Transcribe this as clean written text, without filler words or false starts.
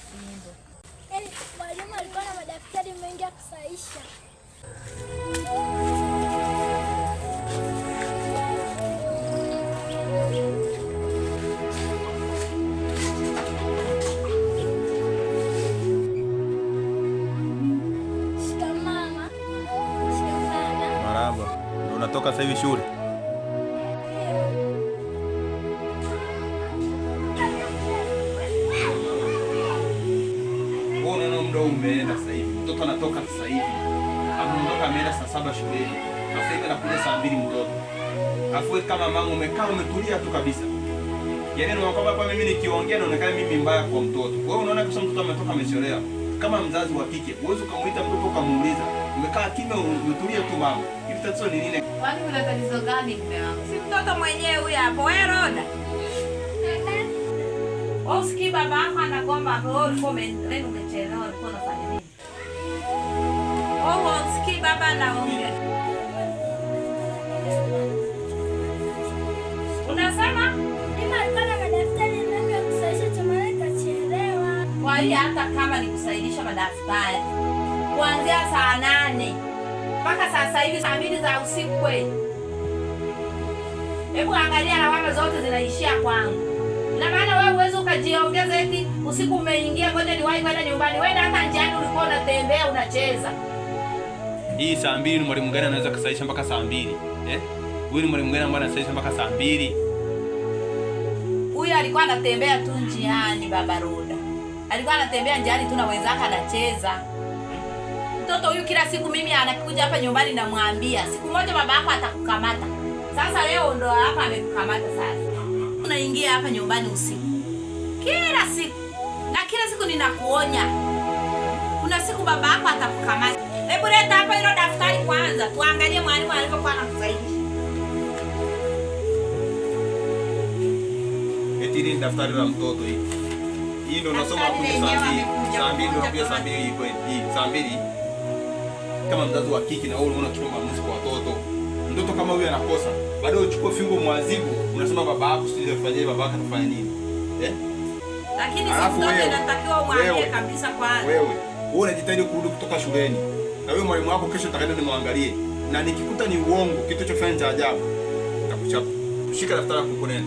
fimbo. Yaani mwalimu alikuwa na madaftari mengi ya kusahisha. Shikamama. Shikamama. Marahaba. Unatoka sasa hivi shule? Muda umeenda sasa hivi. Mtoto anatoka sasa hivi. Anaondoka ameenda saa 7 shuleni. Sasa hivi anakuja saa 2 mtoto. Afu kama mama umekaa umetulia tu kabisa. Yaani unakwambia hapa mimi nikiongea naonekana mimi mbaya kwa mtoto. Wewe unaona kama mtoto ametoka amechelewa. Kama mzazi wa kike, uweze kumuita mtoto ukamuuliza. Umekaa kimya umetulia tu mama. Hivi tatizo ni nini? Kwani kuna tatizo gani mume wangu? Si mtoto mwenyewe huyu hapo, wewe Roda. Usikii baba yako anagomba hapo, wewe ulikuwa umechelewa, ulikuwa unafanya nini? Usikii baba anaongea. Unasema? Mimi alikuwa na madaftari mengi ya kusahisha chama nikachelewa. Kwa hiyo hata kama ni kusahihisha madaftari kuanzia saa 8 mpaka sasa hivi saa 2 za usiku kweli. Hebu angalia lawama zote zinaishia kwangu. Na maana wewe uweze ukajiongeza eti usiku umeingia ngoja niwahi kwenda nyumbani. Wewe hata njiani ulikuwa unatembea unacheza. Hii saa 2 ni mwalimu gani anaweza kusahisha mpaka saa 2? Huyu ni mwalimu gani ambaye anasahisha mpaka saa 2? Huyu alikuwa anatembea tu njiani baba Roda. Alikuwa anatembea njiani tu na wenzake anacheza. Mtoto huyu kila siku mimi anakuja hapa nyumbani namwambia siku moja baba yako atakukamata. Sasa leo ndo hapa amekukamata sasa. Unaingia hapa nyumbani usiku. Kila siku. Na kila siku ninakuonya. Kuna siku baba yako atakukamata. Hebu leta hapa hilo daftari kwanza. Tuangalie mwalimu alivyokuwa anakusaidia. Eti ni daftari la mtoto hii. Hii ndio unasoma hapo saa 2. Saa 2 ndio unakuja saa 2 hii kweli. Hii saa 2. Kama mzazi wa kike na wewe unaona kitu maamuzi kwa watoto. Mtoto kama huyu anakosa, bado uchukue fimbo mwazibu, unasema baba yako sije afanyie baba yako atafanya nini? Lakini si mtoto inatakiwa umwambie kabisa kwanza. Wewe unajitahidi kurudi kutoka shuleni. Na wewe mwalimu wako kesho utakaenda nimwangalie. Na nikikuta ni uongo, kitu cha kufanya cha ajabu, nitakuchapa. Shika daftari lako kunena.